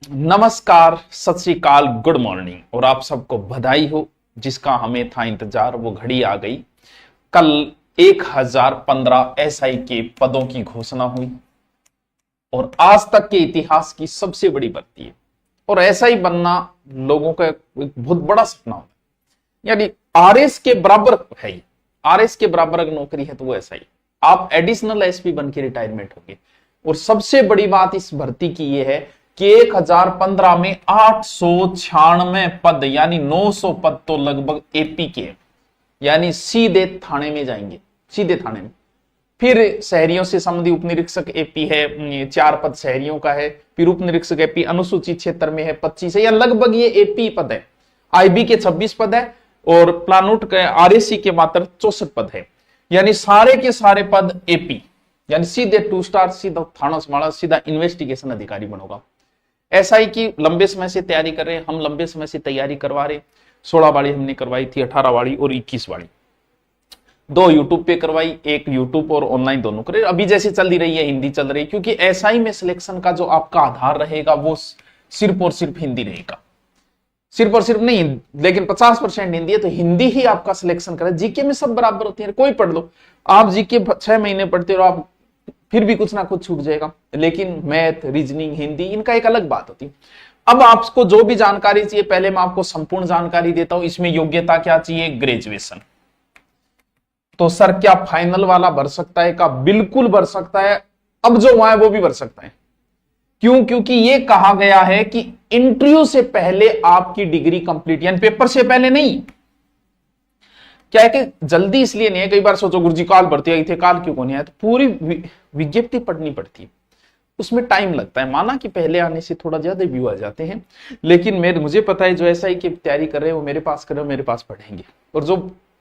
नमस्कार, सत श्री अकाल, गुड मॉर्निंग और आप सबको बधाई हो। जिसका हमें था इंतजार वो घड़ी आ गई। कल 1015 एसआई के पदों की घोषणा हुई और आज तक के इतिहास की सबसे बड़ी भर्ती है। और एसआई बनना लोगों का एक बहुत बड़ा सपना होता है, यानी आरएस के बराबर है। ये आरएस के बराबर अगर नौकरी है तो वो एसआई। आप एडिशनल एसपी बन के रिटायरमेंट होंगे। और सबसे बड़ी बात इस भर्ती की ये है कि 1015 में 896 पद यानी 900 पद तो लगभग एपी के, यानी सीधे थाने में जाएंगे, सीधे थाने में। फिर शहरियों से संबंधी उप निरीक्षक एपी है, 4 पद शहरियों का है। फिर उप निरीक्षक एपी अनुसूचित क्षेत्र में है 25 है, या लगभग ये एपी पद है। आईबी के 26 पद है और प्लानूट के आरएसी के मात्र 64 पद है, यानी सारे के सारे पद एपी, यानी सीधे 2 स्टार, सीधा थाना संभाला, सीधा इन्वेस्टिगेशन अधिकारी बनोगा। एसआई की लंबे समय से तैयारी कर रहे हैं, हम लंबे समय से तैयारी करवा रहे। 16 वाली हमने करवाई थी, 18 वाली और 21 वाली। 2 यूट्यूब पे करवाई, एक यूट्यूब और ऑनलाइन दोनों करे। अभी जैसे चल रही है हिंदी चल रही है, क्योंकि एसआई में सिलेक्शन का जो आपका आधार रहेगा वो सिर्फ और सिर्फ हिंदी रहेगा। सिर्फ और सिर्फ नहीं, लेकिन 50% हिंदी है, तो हिंदी ही आपका सिलेक्शन करे। जीके में सब बराबर होती है, कोई पढ़ लो। आप जीके 6 महीने पढ़ते हो, आप फिर भी कुछ ना कुछ छूट जाएगा। लेकिन मैथ, रीजनिंग, हिंदी, इनका एक अलग बात होती है। अब आपको जो भी जानकारी चाहिए, पहले मैं आपको संपूर्ण जानकारी देता हूं। इसमें योग्यता क्या चाहिए? ग्रेजुएशन। तो सर क्या फाइनल वाला भर सकता है? का बिल्कुल भर सकता है। अब जो हुआ है वो भी भर सकता है। क्यों? क्योंकि ये कहा गया है कि इंटरव्यू से पहले आपकी डिग्री कंप्लीट, यानी पेपर से पहले नहीं। क्या है कि जल्दी इसलिए नहीं है, कई बार सोचो गुरुजी काल भर्ती आई थे, काल क्यों नहीं आया? तो पूरी विज्ञप्ति पढ़नी पड़ती है, उसमें टाइम लगता है। माना कि पहले आने से थोड़ा ज्यादा व्यू आ जाते हैं, लेकिन मुझे पता है जो एसआई की तैयारी कर रहे हैं वो मेरे पास कर रहे हो, मेरे पास पढ़ेंगे। और जो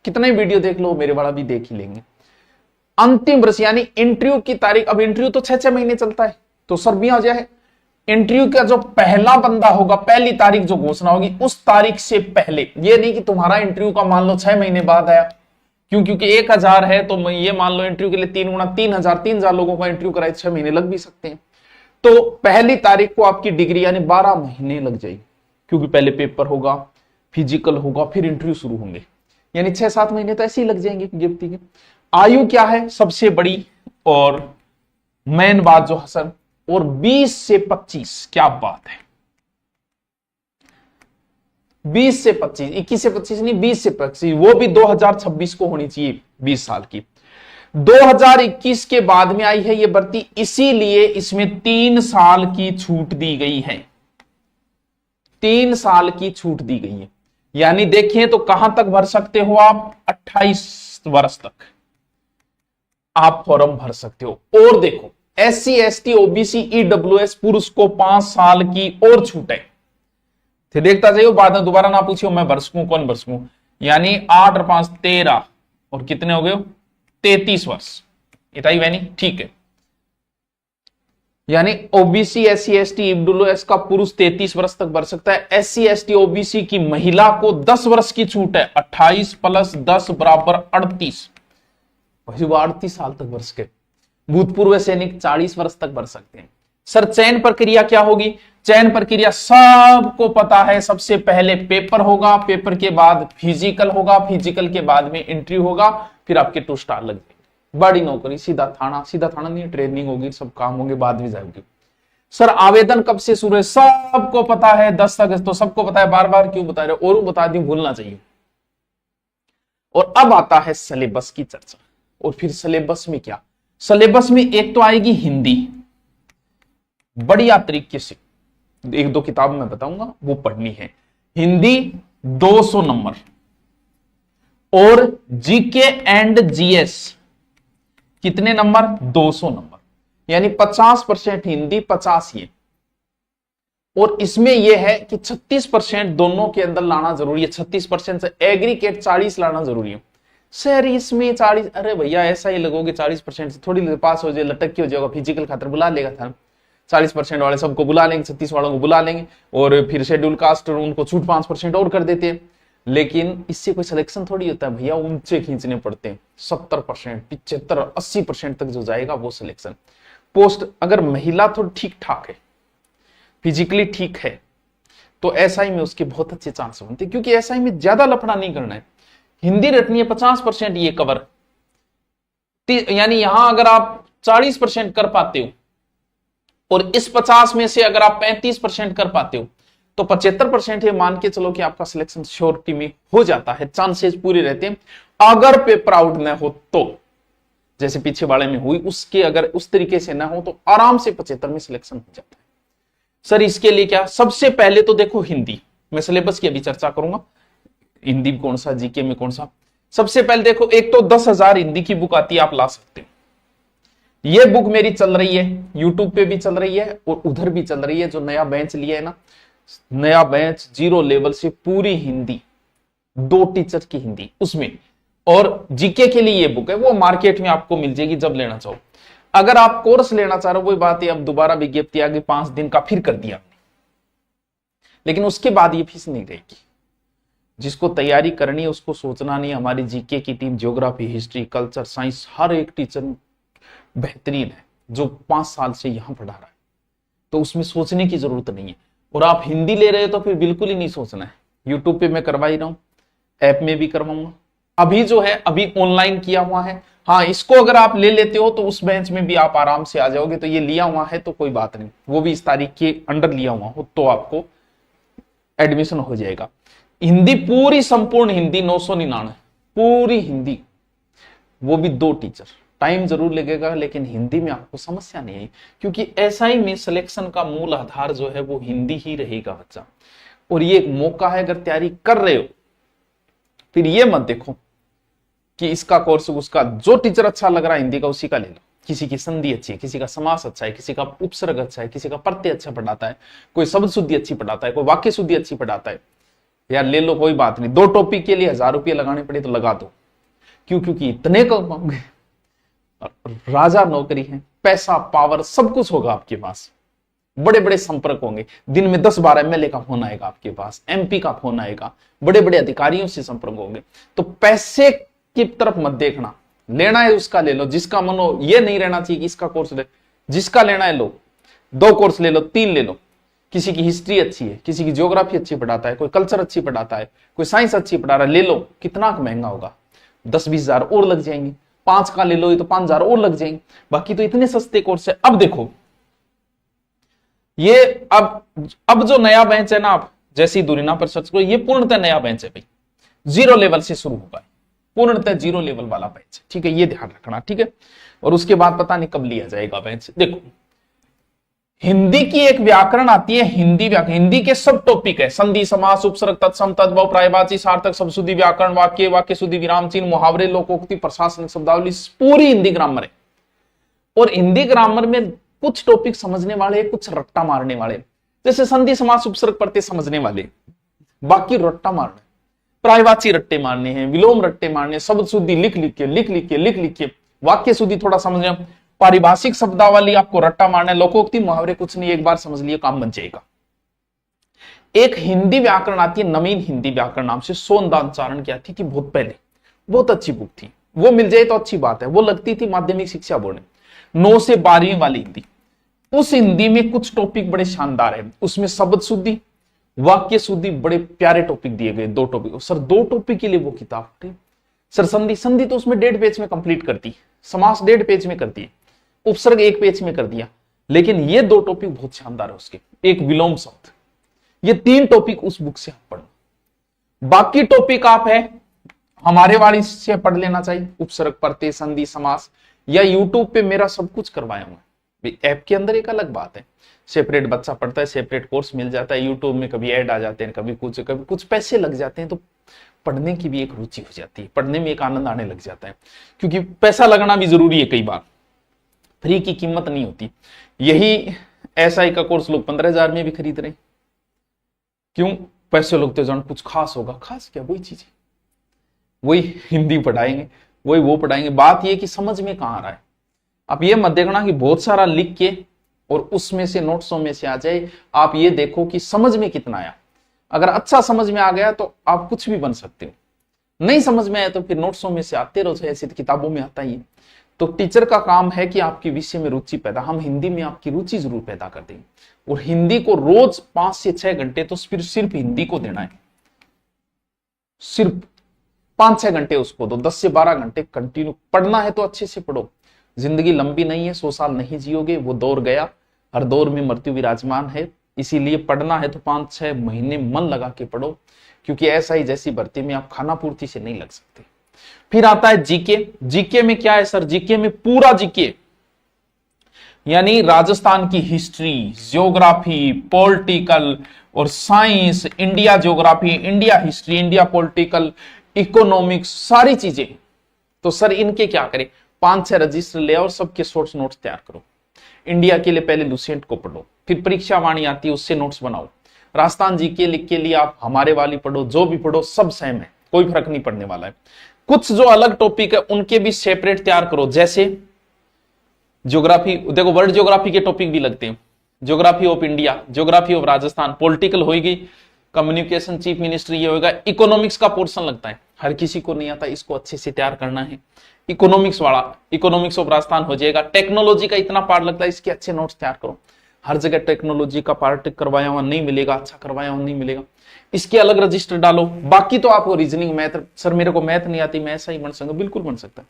कितना ही वीडियो देख लो मेरे वाला भी देख ही लेंगे। अंतिम वर्ष यानी इंटरव्यू की तारीख, अब इंटरव्यू तो 6 महीने चलता है, तो सर भी आ जाए। इंटरव्यू का जो पहला बंदा होगा, पहली तारीख जो घोषणा होगी उस तारीख से पहले, ये नहीं कि तुम्हारा इंटरव्यू का मान लो 6 महीने बाद आया। क्यों? क्योंकि 1000 है तो ये मान लो इंटरव्यू के लिए 3 गुना 3000 लोगों का इंटरव्यू कराए, 6 महीने लग भी सकते हैं। तो पहली तारीख को आपकी डिग्री यानी 12 महीने लग जाएगी, क्योंकि पहले पेपर होगा, फिजिकल होगा, फिर इंटरव्यू शुरू होंगे, यानी 6-7 महीने तो ऐसे ही लग जाएंगे विज्ञप्ति के। आयु क्या है सबसे बड़ी और मेन बात जो हसन, और 20 से 25, क्या बात है। 20 से 25, 21 से 25 नहीं, 20 से 25, वो भी 2026 को होनी चाहिए, 20 साल की। 2021 के बाद में आई है ये भर्ती, इसीलिए इसमें 3 साल की छूट दी गई है। 3 साल की छूट दी गई है, यानी देखिए तो कहां तक भर सकते हो आप? 28 वर्ष तक आप फॉर्म भर सकते हो। और देखो, SC, ST, OBC, EWS पुरुष को 5 साल की और छूट है। फिर देखता जाइए, बाद में दोबारा ना पूछियो मैं भर सकूं, कौन भर सकूं। यानी 8 और 5 13, और कितने हो गए? 33 वर्ष। इतना ही वैनी ठीक है। यानी OBC, SC, ST, EWS का पुरुष 33 वर्ष तक भर सकता है। SC, ST, OBC की महिला को 10 वर्ष की छूट है। 28 + 10 = 38, वो 38 साल तक भर सके। भूतपूर्व सैनिक 40 वर्ष तक भर सकते हैं। सर चयन प्रक्रिया क्या होगी? चयन प्रक्रिया सबको पता है, सबसे पहले पेपर होगा, पेपर के बाद फिजिकल होगा, फिजिकल के बाद में इंटरव्यू होगा, फिर आपके 2 स्टार लग जाएंगे। बड़ी नौकरी, सीधा थाना, सीधा थाना नहीं, ट्रेनिंग होगी, सब काम होंगे, बाद में जाएगी। सर आवेदन कब से शुरू है? सबको पता है, 10 अगस्त, तो सबको पता है, बार बार क्यों बता रहे हो? और बता दी, भूलना चाहिए। और अब आता है सिलेबस की चर्चा। और फिर सिलेबस में क्या? सिलेबस में एक तो आएगी हिंदी, बढ़िया तरीके से 1-2 किताब मैं बताऊंगा वो पढ़नी है। हिंदी 200 नंबर, और जीके एंड जीएस कितने नंबर? 200 नंबर, यानी 50% हिंदी, 50 ये। और इसमें यह है कि 36% दोनों के अंदर लाना जरूरी है। 36% से एग्रीगेट 40 लाना जरूरी है। सर इसमें 40, अरे भैया ऐसा ही लगोगे 40% से थोड़ी पास हो जाए, लटक के हो जाएगा, फिजिकल खातर बुला लेगा था। 40% वाले सबको बुला लेंगे, 36 वालों को बुला लेंगे, और फिर शेड्यूल कास्ट उनको छूट 5% और कर देते हैं। लेकिन इससे कोई सिलेक्शन थोड़ी होता है भैया, ऊंचे खींचने पड़ते हैं। 70%, 75%, 80% तक जो जाएगा वो सिलेक्शन। पोस्ट अगर महिला तो ठीक ठाक है, फिजिकली ठीक है, तो एसआई में उसके बहुत अच्छे चांस बनते हैं, क्योंकि एसआई में ज्यादा लफड़ा नहीं करना है। हिंदी रटनी है 50% ये कवर, यानी यहां अगर आप 40% कर पाते हो और इस 50 में से अगर आप 35% कर पाते हो तो 75% ये मान के चलो कि आपका सिलेक्शन श्योरिटी में हो जाता है, चांसेस पूरे रहते हैं। अगर पेपर आउट न हो तो, जैसे पीछे वाले में हुई, उसके अगर उस तरीके से ना हो तो आराम से 75 में सिलेक्शन हो जाता है। सर इसके लिए क्या, सबसे पहले तो देखो हिंदी, मैं सिलेबस की अभी चर्चा करूंगा, हिंदी कौन सा, जीके में कौन सा। सबसे पहले देखो, एक तो 10,000 हिंदी की बुक आती है, आप ला सकते हो। ये बुक मेरी चल रही है, यूट्यूब पे भी चल रही है और उधर भी चल रही है। जो नया बेंच लिया है ना, नया बेंच 0 लेवल से पूरी हिंदी, 2 टीचर की हिंदी उसमें, और जीके के लिए ये बुक है, वो मार्केट में आपको मिल जाएगी जब लेना चाहो। अगर आप कोर्स लेना चाह रहे हो, वही बात है, अब दोबारा विज्ञप्ति आ गई 5 दिन का, फिर कर दिया, लेकिन उसके बाद ये फीस नहीं रहेगी। जिसको तैयारी करनी है उसको सोचना नहीं। हमारी जीके की team geography, history, culture, science, हर एक टीचर बेहतरीन है जो 5 साल से यहां पढ़ा रहा है, तो उसमें सोचने की जरूरत नहीं है। और आप हिंदी ले रहे हो तो फिर बिल्कुल ही नहीं सोचना है। यूट्यूब पे मैं करवा ही रहा हूं, ऐप में भी करवाऊंगा। अभी जो है अभी ऑनलाइन किया हुआ है। हाँ, इसको अगर आप ले लेते हो तो उस बेंच में भी आप आराम से आ जाओगे। तो ये लिया हुआ है तो कोई बात नहीं, वो भी इस तारीख के अंडर लिया हुआ हो तो आपको एडमिशन हो जाएगा। हिंदी पूरी संपूर्ण हिंदी 999 पूरी हिंदी, वो भी 2 टीचर। टाइम जरूर लगेगा लेकिन हिंदी में आपको समस्या नहीं आई, क्योंकि एसआई में सिलेक्शन का मूल आधार जो है वो हिंदी ही रहेगा बच्चा। और ये एक मौका है, अगर तैयारी कर रहे हो फिर ये मत देखो कि इसका कोर्स उसका, जो टीचर अच्छा लग रहा है हिंदी का उसी का ले लो। किसी की संधि अच्छी है, किसी का समास अच्छा है, किसी का उपसर्ग अच्छा है, किसी का प्रत्यय अच्छा पढ़ाता है, कोई शब्द शुद्धि अच्छी पढ़ाता है, कोई वाक्य शुद्धि अच्छी पढ़ाता है, यार ले लो, कोई बात नहीं। 2 टॉपिक के लिए 1000 रुपये लगाने पड़े तो लगा दो। क्यों? क्योंकि इतने कमाओगे, राजा नौकरी है, पैसा, पावर, सब कुछ होगा आपके पास, बड़े बड़े संपर्क होंगे, दिन में 10-12 एमएलए का फोन आएगा आपके पास, एमपी का फोन आएगा, बड़े बड़े अधिकारियों से संपर्क होंगे। तो पैसे की तरफ मत देखना, लेना है उसका ले लो, जिसका मन हो। ये नहीं रहना चाहिए कि इसका कोर्स ले, जिसका लेना है लो, 2 कोर्स ले लो, 3 ले लो। किसी की हिस्ट्री अच्छी है, किसी की ज्योग्राफी अच्छी पढ़ाता है, कोई कल्चर अच्छी पढ़ाता है, कोई साइंस अच्छी पढ़ा रहा है, ले लो। कितना महंगा होगा, 10-20 हजार और लग जाएंगे। 5 का ले लो तो 5 हजार और लग जाएंगे। बाकी तो इतने सस्ते कोर्स है। अब देखो ये, अब जो नया बेंच है ना, आप जैसी दूरी ना पर सर्च करो, ये पूर्णतः नया बेंच है भाई, 0 लेवल से शुरू होगा, पूर्णतः 0 लेवल वाला बेंच, ठीक है, ये ध्यान रखना, ठीक है। और उसके बाद पता नहीं कब लिया जाएगा बेंच। देखो हिंदी की एक व्याकरण आती है, हिंदी व्याकरण, हिंदी के सब टॉपिक है, संधि, समास, उपसर्ग, तत्सम, तद्भव, प्रायवाची, सार्थक, शब्दशुद्धि, व्याकरण, वाक्य, वाक्य शुद्धि, विराम चिन्ह, मुहावरे, लोकोक्ति, प्रशासनिक शब्दावली, पूरी हिंदी ग्रामर है। और हिंदी ग्रामर में कुछ टॉपिक समझने वाले, कुछ रट्टा मारने वाले, जैसे संधि, समास, उपसर्ग, प्रत्यय समझने वाले, बाकी रट्टा मारने, प्रायवाची रट्टे मारने हैं, विलोम रट्टे मारने, शब्द शुद्धि लिख लिख के, वाक्य शुद्धि थोड़ा समझने, पारिभाषिक शब्दावली आपको रट्टा मारना है, लोकोक्ति, मुहावरे कुछ नहीं, एक बार समझ लिए काम बन जाएगा। एक हिंदी व्याकरण आती है, नवीन हिंदी व्याकरण नाम से, सोनदानचारण की आती थी बहुत पहले, बहुत अच्छी बुक थी, वो मिल जाए तो अच्छी बात है। वो लगती थी माध्यमिक शिक्षा बोर्ड में, 9 से 12वीं वाली हिंदी। उस हिंदी में कुछ टॉपिक बड़े शानदार है, उसमें शब्द शुद्धि, वाक्य शुद्धि, बड़े प्यारे टॉपिक दिए गए, 2 टॉपिक। सर 2 टॉपिक के लिए वो किताब, सर संधि तो उसमें 1.5 पेज में कंप्लीट करती, समास 1.5 पेज में करती है, उपसर्ग 1 पेज में कर दिया। लेकिन ये 2 टॉपिक बहुत शानदार है उसके, एक विलोम शब्द, ये 3 टॉपिक उस बुक से आप पढ़ो। बाकी टॉपिक आप है हमारे वाली से पढ़ लेना चाहिए, उपसर्ग, प्रत्यय, संधि, समास, या यूट्यूब पे मेरा सब कुछ करवाया हुआ है। ऐप के अंदर एक अलग बात है, सेपरेट बच्चा पढ़ता है, सेपरेट कोर्स मिल जाता है। यूट्यूब में कभी ऐड आ जाते हैं, कभी कुछ पैसे लग जाते हैं, तो पढ़ने की भी एक रुचि हो जाती है, पढ़ने में एक आनंद आने लग जाता है, क्योंकि पैसा लगना भी जरूरी है। कई बार फ्री की कीमत नहीं होती। यही एसआई का कोर्स लोग 15,000 में भी खरीद रहे हैं। क्यों? पैसे लोग तो जान कुछ खास होगा, खास क्या, वही चीज, वही हिंदी पढ़ाएंगे, वही वो पढ़ाएंगे। बात ये कि समझ में कहां आ रहा है। आप ये मत देखना कि बहुत सारा लिख के और उसमें से नोट्सों में से आ जाए, आप ये देखो कि समझ में कितना आया। अगर अच्छा समझ में आ गया तो आप कुछ भी बन सकते हो, नहीं समझ में आया तो फिर नोट्सों में से आते रहो, ऐसे किताबों में आता ही है। तो टीचर का काम है कि आपके विषय में रुचि पैदा, हम हिंदी में आपकी रुचि जरूर पैदा कर देंगे, और हिंदी को रोज 5 से 6 घंटे तो सिर्फ हिंदी को देना है, सिर्फ 5-6 घंटे उसको दो, 10 से 12 घंटे कंटिन्यू पढ़ना है तो अच्छे से पढ़ो। जिंदगी लंबी नहीं है, 100 साल नहीं जियोगे, वो दौर गया, हर दौर में मृत्यु विराजमान है, इसीलिए पढ़ना है तो 5-6 महीने मन लगा के पढ़ो, क्योंकि ऐसा ही जैसी भर्ती में आप खाना पूर्ति से नहीं लग सकते। फिर आता है जीके। जीके में क्या है सर? जीके में पूरा जीके यानी राजस्थान की हिस्ट्री, ज्योग्राफी, पॉलिटिकल और science, India geography, India history, India political, economics, सारी चीजें। तो सर इनके क्या करें? 5-6 रजिस्टर ले और सबके शॉर्ट्स नोट्स तैयार करो। इंडिया के लिए पहले लुसेंट को पढ़ो, फिर परीक्षा वाणी आती है उससे नोट्स बनाओ। राजस्थान जीके लिख के लिए आप हमारे वाली पढ़ो, जो भी पढ़ो सब सेम है, कोई फर्क नहीं पड़ने वाला है। कुछ जो अलग टॉपिक है उनके भी सेपरेट तैयार करो, जैसे ज्योग्राफी, देखो वर्ल्ड ज्योग्राफी के टॉपिक भी लगते हैं, geography of India, geography of Rajasthan, political होगी, कम्युनिकेशन चीफ मिनिस्ट्री ये होगा, इकोनॉमिक्स का पोर्शन लगता है, हर किसी को नहीं आता, इसको अच्छे से तैयार करना है। इकोनॉमिक्स वाला, इकोनॉमिक्स ऑफ राजस्थान हो जाएगा। टेक्नोलॉजी का इतना पार्ट लगता है, इसके अच्छे नोट्स तैयार करो। हर जगह टेक्नोलॉजी का पार्ट करवाया हुआ नहीं मिलेगा, अच्छा करवाया हुआ नहीं मिलेगा, इसके अलग रजिस्टर डालो। बाकी तो आपको रीजनिंग, मैथ, सर मेरे को मैथ नहीं आती, मैं ऐसा ही बन सकता, बिल्कुल बन सकता है।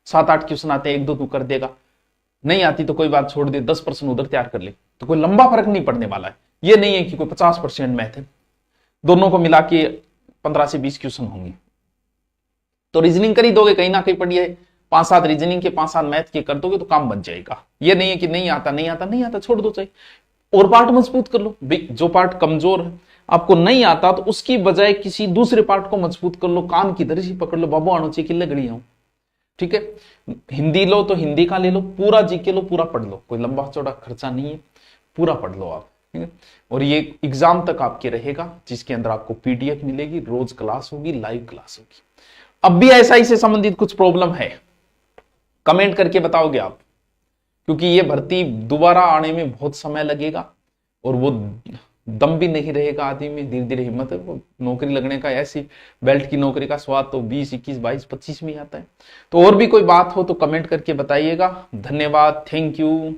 7-8 क्वेश्चन आते हैं, 1-2 तू कर देगा, नहीं आती तो कोई बात छोड़ दे, 10% उधर तैयार कर ले, तो कोई लंबा फर्क नहीं पड़ने वाला है। ये नहीं है कि कोई 50% मैथ है, दोनों को मिला के 15 से 20 क्वेश्चन होंगे, तो रीजनिंग कर ही दोगे, कहीं ना कहीं पढ़िए, 5-7 रीजनिंग के, 5-7 मैथ के कर दोगे तो काम बन जाएगा। ये नहीं है कि नहीं आता नहीं आता नहीं आता, छोड़ दो, चाहिए और पार्ट मजबूत कर लो। जो पार्ट कमजोर है, आपको नहीं आता, तो उसकी बजाय किसी दूसरे पार्ट को मजबूत कर लो, कान की दर्जी पकड़ लो, बाबू आनो चाहिए किले गड़ी आऊं, ठीक है। हिंदी लो तो हिंदी का ले लो, पूरा जीके लो, पूरा पढ़ लो, कोई लंबा चौड़ा खर्चा नहीं है, पूरा पढ़ लो आप, ठीक है। और ये एग्जाम तक आपके रहेगा, जिसके अंदर आपको पीडीएफ मिलेगी, रोज क्लास होगी, लाइव क्लास होगी। अब भी एसआई से संबंधित कुछ प्रॉब्लम है, कमेंट करके बताओगे आप, क्योंकि ये भर्ती दोबारा आने में बहुत समय लगेगा और वो दम भी नहीं रहेगा आदमी में, धीरे धीरे हिम्मत है, वो नौकरी लगने का, ऐसी बेल्ट की नौकरी का स्वाद तो 20, 21, 22, 25 में आता है। तो और भी कोई बात हो तो कमेंट करके बताइएगा। धन्यवाद, थैंक यू।